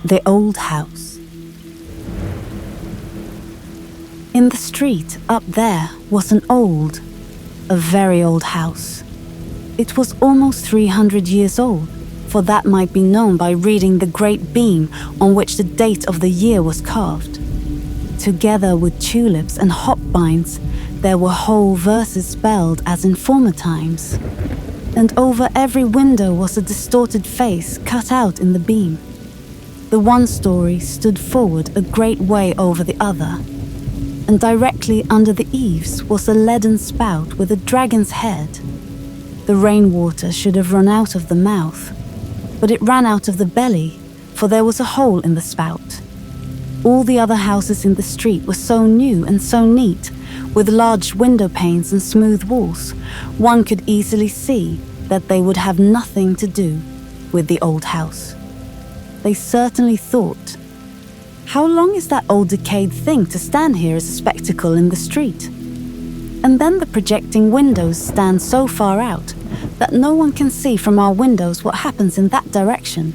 The Old House. In the street up there was a very old house. It was almost 300 years old, for that might be known by reading the great beam on which the date of the year was carved. Together with tulips and hop-binds, there were whole verses spelled as in former times. And over every window was a distorted face cut out in the beam. The one story stood forward a great way over the other, and directly under the eaves was a leaden spout with a dragon's head. The rainwater should have run out of the mouth, but it ran out of the belly, for there was a hole in the spout. All the other houses in the street were so new and so neat, with large window panes and smooth walls, one could easily see that they would have nothing to do with the old house. They certainly thought, how long is that old decayed thing to stand here as a spectacle in the street? And then the projecting windows stand so far out that no one can see from our windows what happens in that direction.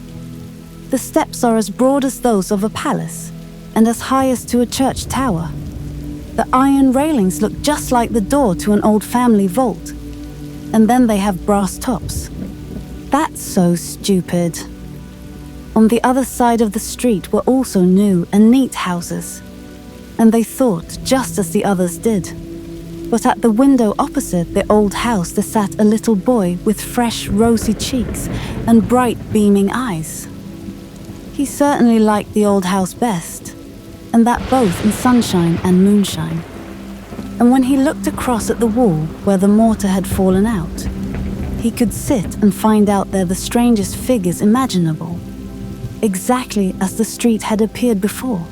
The steps are as broad as those of a palace and as high as to a church tower. The iron railings look just like the door to an old family vault, and then they have brass tops. That's so stupid. On the other side of the street were also new and neat houses, and they thought just as the others did. But at the window opposite the old house there sat a little boy with fresh, rosy cheeks and bright, beaming eyes. He certainly liked the old house best, and that both in sunshine and moonshine. And when he looked across at the wall where the mortar had fallen out, he could sit and find out there the strangest figures imaginable, exactly as the street had appeared before,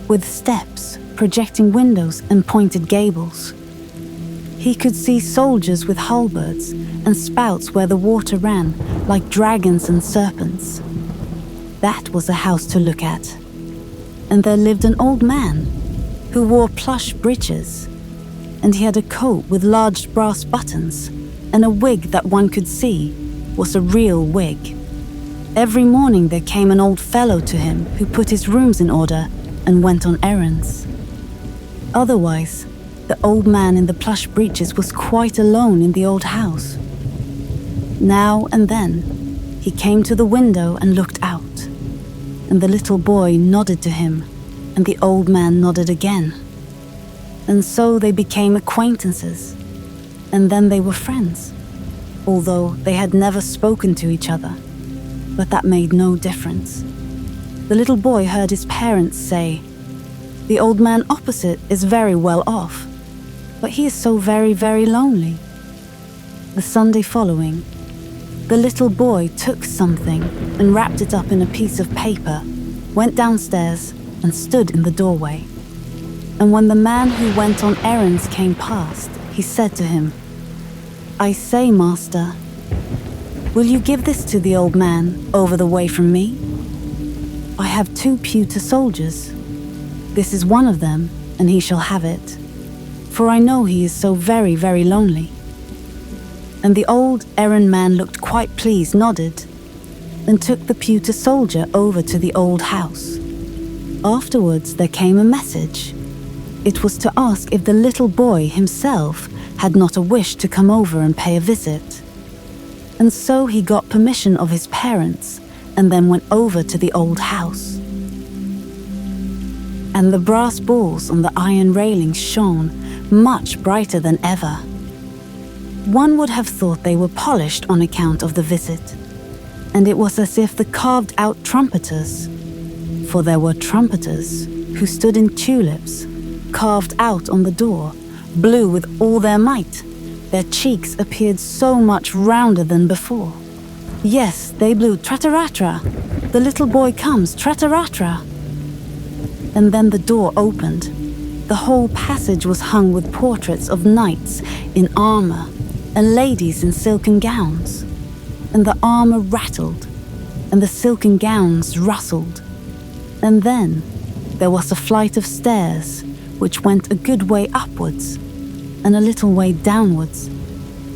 with steps, projecting windows and pointed gables. He could see soldiers with halberds and spouts where the water ran like dragons and serpents. That was a house to look at. And there lived an old man who wore plush breeches, and he had a coat with large brass buttons, and a wig that one could see was a real wig. Every morning there came an old fellow to him who put his rooms in order and went on errands. Otherwise, the old man in the plush breeches was quite alone in the old house. Now and then, he came to the window and looked out, and the little boy nodded to him, and the old man nodded again. And so they became acquaintances, and then they were friends, although they had never spoken to each other. But that made no difference. The little boy heard his parents say, "The old man opposite is very well off, but he is so very, very lonely." The Sunday following, the little boy took something and wrapped it up in a piece of paper, went downstairs and stood in the doorway. And when the man who went on errands came past, he said to him, "I say, master, will you give this to the old man over the way from me? I have 2 pewter soldiers. This is one of them, and he shall have it, for I know he is so very, very lonely." And the old errand man looked quite pleased, nodded, and took the pewter soldier over to the old house. Afterwards there came a message. It was to ask if the little boy himself had not a wish to come over and pay a visit. And so he got permission of his parents and then went over to the old house. And the brass balls on the iron railings shone much brighter than ever. One would have thought they were polished on account of the visit, and it was as if the carved-out trumpeters, for there were trumpeters who stood in tulips, carved out on the door, blew with all their might. Their cheeks appeared so much rounder than before. Yes, they blew "Trataratra! The little boy comes, Trataratra!" And then the door opened. The whole passage was hung with portraits of knights in armor and ladies in silken gowns. And the armor rattled, and the silken gowns rustled. And then there was a flight of stairs which went a good way upwards and a little way downwards,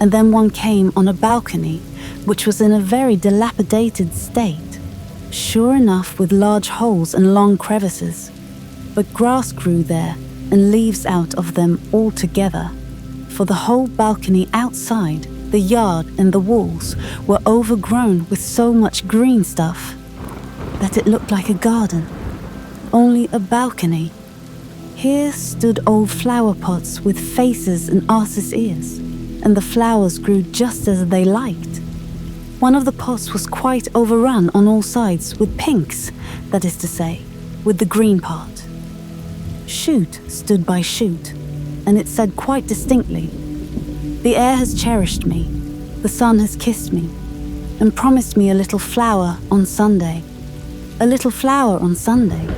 and then one came on a balcony which was in a very dilapidated state, sure enough with large holes and long crevices, but grass grew there and leaves out of them altogether, for the whole balcony outside, the yard and the walls were overgrown with so much green stuff that it looked like a garden, only a balcony. Here stood old flower pots with faces and asses' ears, and the flowers grew just as they liked. One of the pots was quite overrun on all sides with pinks, that is to say, with the green part. Shoot stood by shoot, and it said quite distinctly, "The air has cherished me, the sun has kissed me, and promised me a little flower on Sunday, a little flower on Sunday."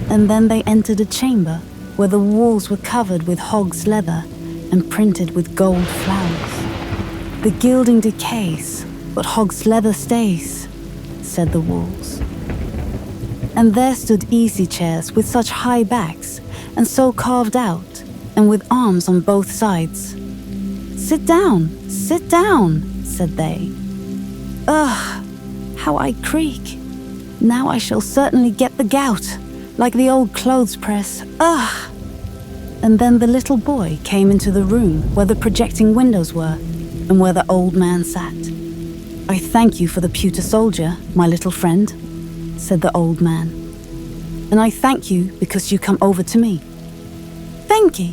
And then they entered a chamber where the walls were covered with hog's leather and printed with gold flowers. "The gilding decays, but hog's leather stays," said the walls. And there stood easy chairs with such high backs and so carved out and with arms on both sides. sit down," said they. "Ugh, how I creak. Now I shall certainly get the gout, like the old clothes press. Ugh." And then the little boy came into the room where the projecting windows were and where the old man sat. "I thank you for the pewter soldier, my little friend," said the old man. "And I thank you because you come over to me." Thanky,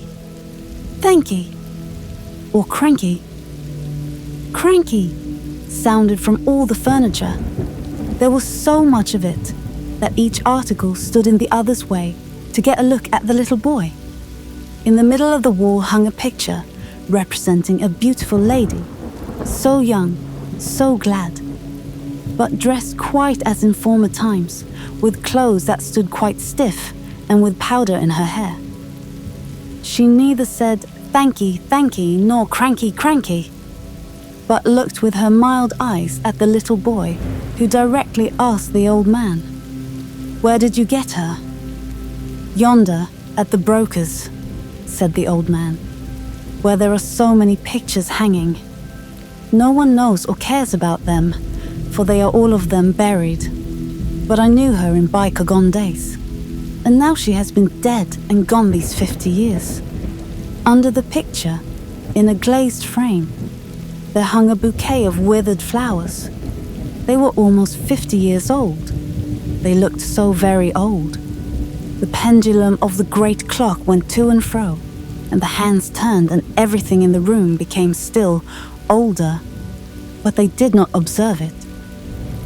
or cranky. Cranky sounded from all the furniture. There was so much of it that each article stood in the other's way to get a look at the little boy. In the middle of the wall hung a picture representing a beautiful lady, so young, so glad, but dressed quite as in former times, with clothes that stood quite stiff and with powder in her hair. She neither said thanky, nor cranky, but looked with her mild eyes at the little boy, who directly asked the old man, "Where did you get her?" "Yonder, at the broker's," said the old man, "where there are so many pictures hanging. No one knows or cares about them, for they are all of them buried. But I knew her in bygone days, and now she has been dead and gone these 50 years. Under the picture, in a glazed frame, there hung a bouquet of withered flowers. They were almost 50 years old. They looked so very old. The pendulum of the great clock went to and fro, and the hands turned and everything in the room became still older, but they did not observe it.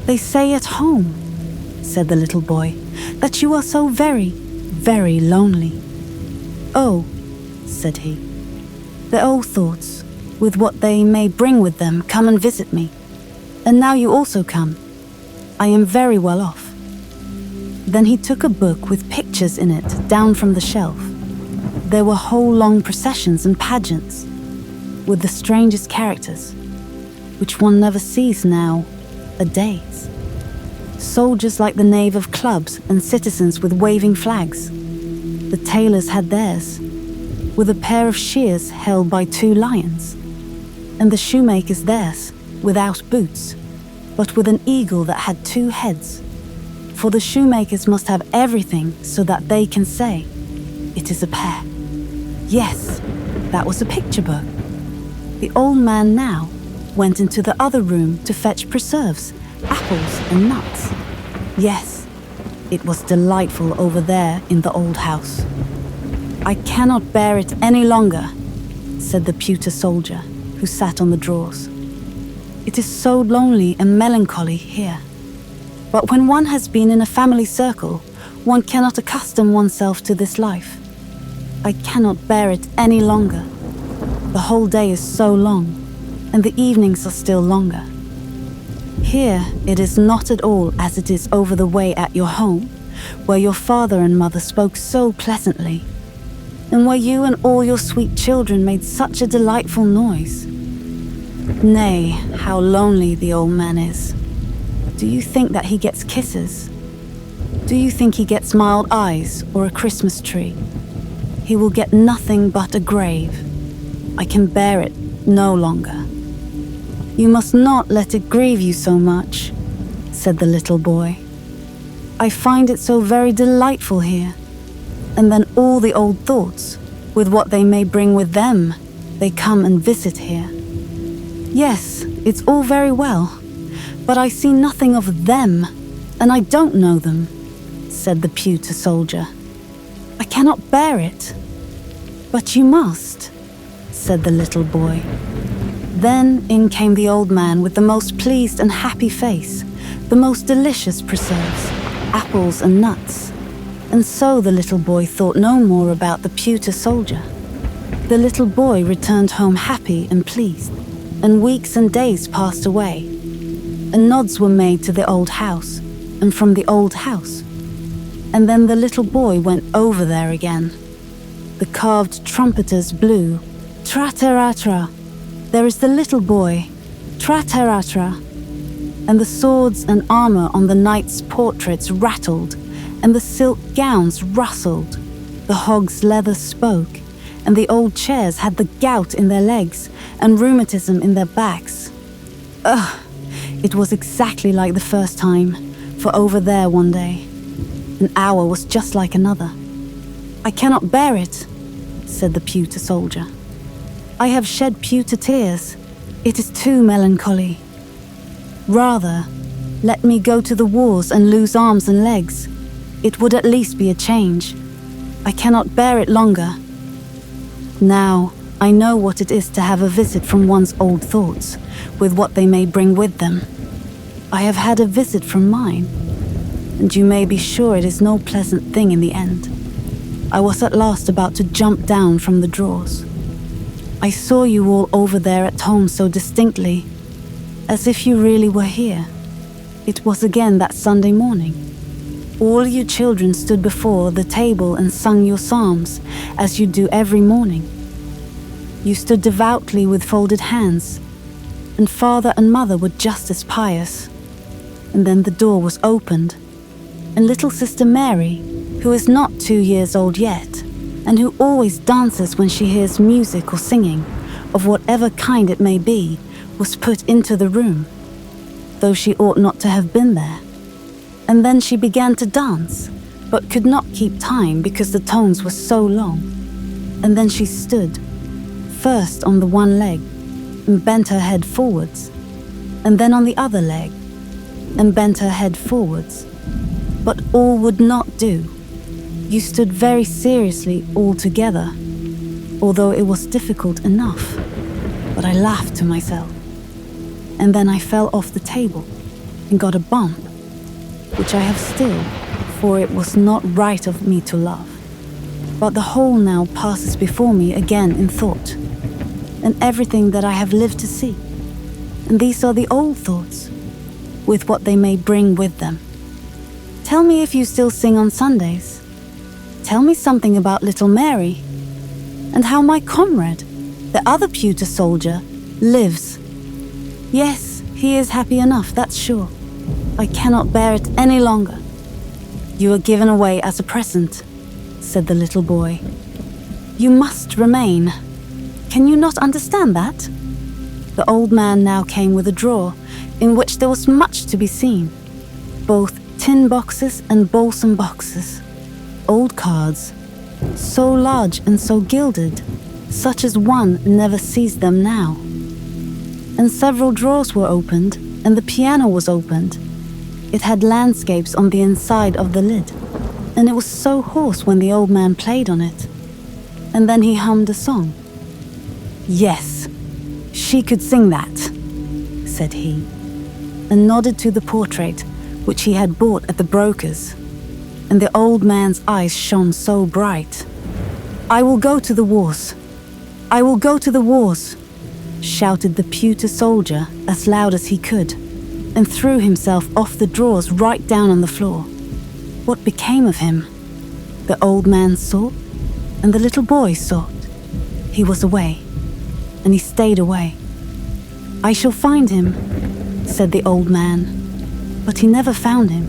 They say at home," said the little boy, "that you are so very, very lonely." "Oh," said he, "the old thoughts, with what they may bring with them, come and visit me. And now you also come. I am very well off." Then he took a book with pictures in it down from the shelf. There were whole long processions and pageants, with the strangest characters, which one never sees now, a days. Soldiers like the knave of clubs and citizens with waving flags. The tailors had theirs, with a pair of shears held by 2 lions, and the shoemakers theirs, without boots, but with an eagle that had 2 heads. For the shoemakers must have everything so that they can say, "It is a pair." Yes, that was a picture book. The old man now went into the other room to fetch preserves, apples and nuts. Yes, it was delightful over there in the old house. "I cannot bear it any longer," said the pewter soldier, who sat on the drawers. "It is so lonely and melancholy here. But when one has been in a family circle, one cannot accustom oneself to this life. I cannot bear it any longer. The whole day is so long, and the evenings are still longer. Here it is not at all as it is over the way at your home, where your father and mother spoke so pleasantly, and where you and all your sweet children made such a delightful noise. Nay, how lonely the old man is. Do you think that he gets kisses? Do you think he gets mild eyes or a Christmas tree? He will get nothing but a grave. I can bear it no longer." "You must not let it grieve you so much," said the little boy. "I find it so very delightful here. And then all the old thoughts, with what they may bring with them, they come and visit here. Yes, it's all very well, but I see nothing of them, and I don't know them," said the pewter soldier. "I cannot bear it." "But you must," said the little boy. Then in came the old man with the most pleased and happy face, the most delicious preserves, apples and nuts. And so the little boy thought no more about the pewter soldier. The little boy returned home happy and pleased, and weeks and days passed away, and nods were made to the old house, and from the old house. And then the little boy went over there again. The carved trumpeters blew, "Tra-ta-ra-tra, there is the little boy, tra-ta-ra-tra." And the swords and armor on the knights' portraits rattled, and the silk gowns rustled, the hog's leather spoke, and the old chairs had the gout in their legs and rheumatism in their backs. Ugh, it was exactly like the first time, for over there one day, an hour was just like another. "I cannot bear it," said the pewter soldier. "I have shed pewter tears. It is too melancholy. Rather, let me go to the wars and lose arms and legs. It would at least be a change. I cannot bear it longer. Now, I know what it is to have a visit from one's old thoughts, with what they may bring with them. I have had a visit from mine, and you may be sure it is no pleasant thing in the end. I was at last about to jump down from the drawers. I saw you all over there at home so distinctly, as if you really were here. It was again that Sunday morning. All you children stood before the table and sung your psalms, as you do every morning. You stood devoutly with folded hands, and father and mother were just as pious. And then the door was opened, and little sister Mary, who is not 2 years old yet, and who always dances when she hears music or singing, of whatever kind it may be, was put into the room, though she ought not to have been there. And then she began to dance, but could not keep time because the tones were so long. And then she stood, first on the one leg, and bent her head forwards, and then on the other leg, and bent her head forwards. But all would not do. You stood very seriously all together, although it was difficult enough. But I laughed to myself. And then I fell off the table and got a bump, which I have still, for it was not right of me to laugh. But the whole now passes before me again in thought, and everything that I have lived to see. And these are the old thoughts, with what they may bring with them. Tell me if you still sing on Sundays. Tell me something about little Mary, and how my comrade, the other pewter soldier, lives. Yes, he is happy enough, that's sure. I cannot bear it any longer. You are given away as a present, said the little boy. You must remain. Can you not understand that? The old man now came with a drawer, in which there was much to be seen, both tin boxes and balsam boxes, old cards, so large and so gilded, such as one never sees them now. And several drawers were opened, and the piano was opened. It had landscapes on the inside of the lid, and it was so hoarse when the old man played on it. And then he hummed a song. Yes, she could sing that, said he, and nodded to the portrait which he had bought at the broker's. And the old man's eyes shone so bright. I will go to the wars. I will go to the wars, shouted the pewter soldier as loud as he could, and threw himself off the drawers right down on the floor. What became of him? The old man sought, and the little boy sought. He was away, and he stayed away. I shall find him, said the old man, but he never found him.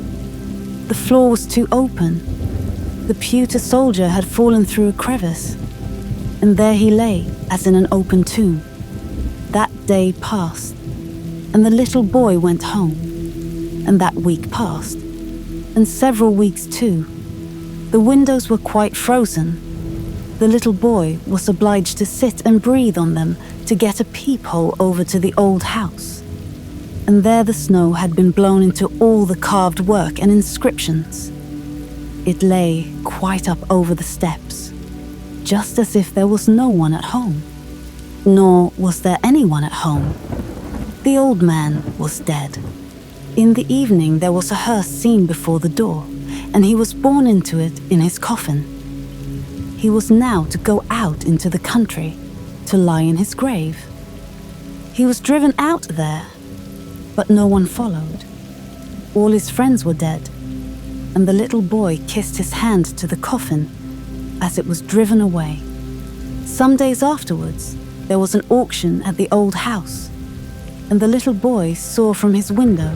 The floor was too open. The pewter soldier had fallen through a crevice, and there he lay as in an open tomb. That day passed, and the little boy went home. and that week passed, and several weeks too. The windows were quite frozen. The little boy was obliged to sit and breathe on them to get a peephole over to the old house. And there the snow had been blown into all the carved work and inscriptions. It lay quite up over the steps, just as if there was no one at home. Nor was there anyone at home. The old man was dead. In the evening there was a hearse seen before the door, and he was borne into it in his coffin. He was now to go out into the country, to lie in his grave. He was driven out there, but no one followed. All his friends were dead, and the little boy kissed his hand to the coffin as it was driven away. Some days afterwards, there was an auction at the old house, and the little boy saw from his window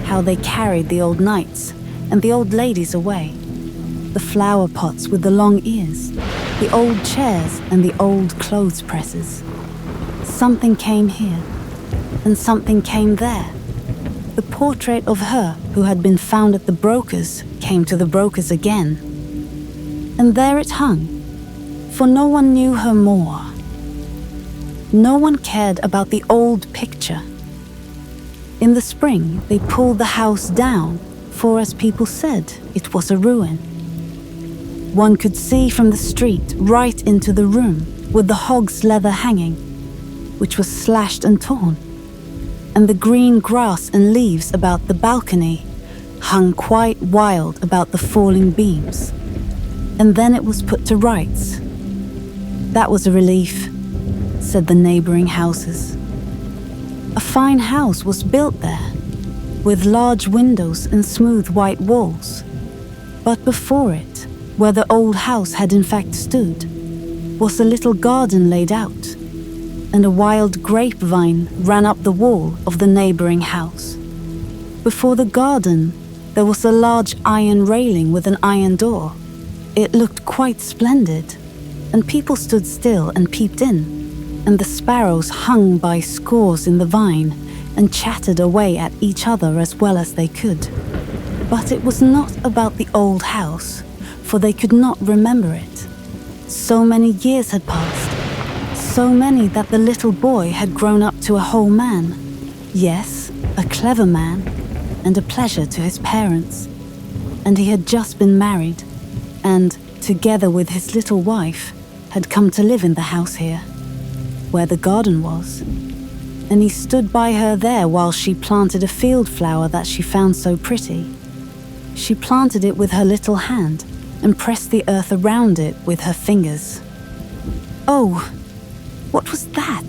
how they carried the old knights and the old ladies away, the flower pots with the long ears, the old chairs and the old clothes presses. Something came here, and something came there. The portrait of her who had been found at the broker's came to the broker's again. And there it hung, for no one knew her more. No one cared about the old picture. In the spring, they pulled the house down, for as people said, it was a ruin. One could see from the street right into the room with the hog's leather hanging, which was slashed and torn, and the green grass and leaves about the balcony hung quite wild about the falling beams. And then it was put to rights. That was a relief, said the neighboring houses. A fine house was built there, with large windows and smooth white walls. But before it, where the old house had in fact stood, was a little garden laid out, and a wild grapevine ran up the wall of the neighboring house. Before the garden, there was a large iron railing with an iron door. It looked quite splendid, and people stood still and peeped in, and the sparrows hung by scores in the vine and chattered away at each other as well as they could. But it was not about the old house, for they could not remember it. So many years had passed, so many that the little boy had grown up to a whole man. Yes, a clever man, and a pleasure to his parents. And he had just been married, and, together with his little wife, had come to live in the house here, where the garden was. And he stood by her there while she planted a field flower that she found so pretty. She planted it with her little hand and pressed the earth around it with her fingers. Oh, what was that?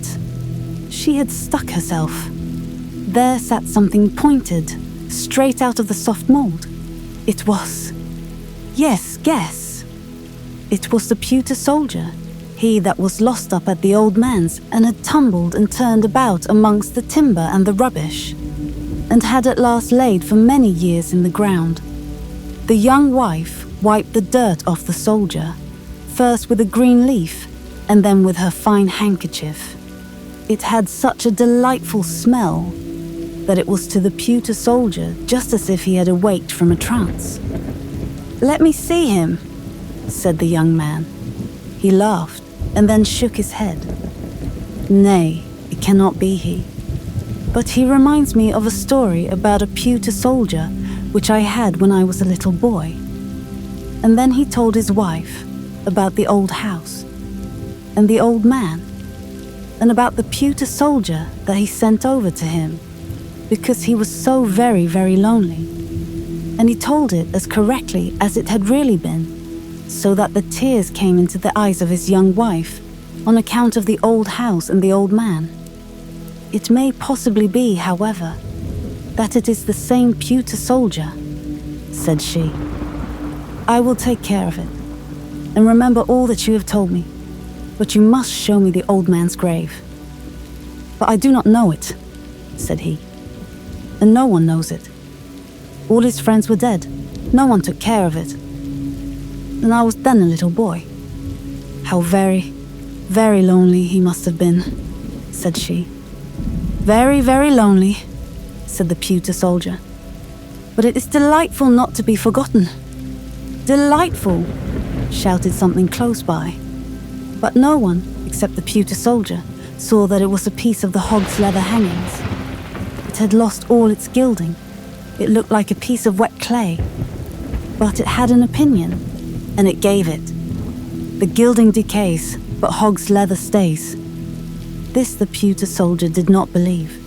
She had stuck herself. There sat something pointed, straight out of the soft mold. It was... Yes, guess. It was the pewter soldier, he that was lost up at the old man's and had tumbled and turned about amongst the timber and the rubbish, and had at last laid for many years in the ground. The young wife wiped the dirt off the soldier, first with a green leaf and then with her fine handkerchief. It had such a delightful smell that it was to the pewter soldier just as if he had awaked from a trance. "Let me see him," said the young man. He laughed and then shook his head. "Nay, it cannot be he. But he reminds me of a story about a pewter soldier which I had when I was a little boy." And then he told his wife about the old house, and the old man, and about the pewter soldier that he sent over to him, because he was so very, very lonely. And he told it as correctly as it had really been, so that the tears came into the eyes of his young wife on account of the old house and the old man. It may possibly be, however, that it is the same pewter soldier, said she. "I will take care of it, and remember all that you have told me, but you must show me the old man's grave." "But I do not know it," said he, "and no one knows it. All his friends were dead, no one took care of it, and I was then a little boy. How very, very lonely he must have been," said she. "Very, very lonely," said the pewter soldier. but it is delightful not to be forgotten. Delightful, shouted something close by. But no one, except the pewter soldier, saw that it was a piece of the hog's leather hangings. It had lost all its gilding. It looked like a piece of wet clay. But it had an opinion, and it gave it. The gilding decays, but hog's leather stays. This the pewter soldier did not believe.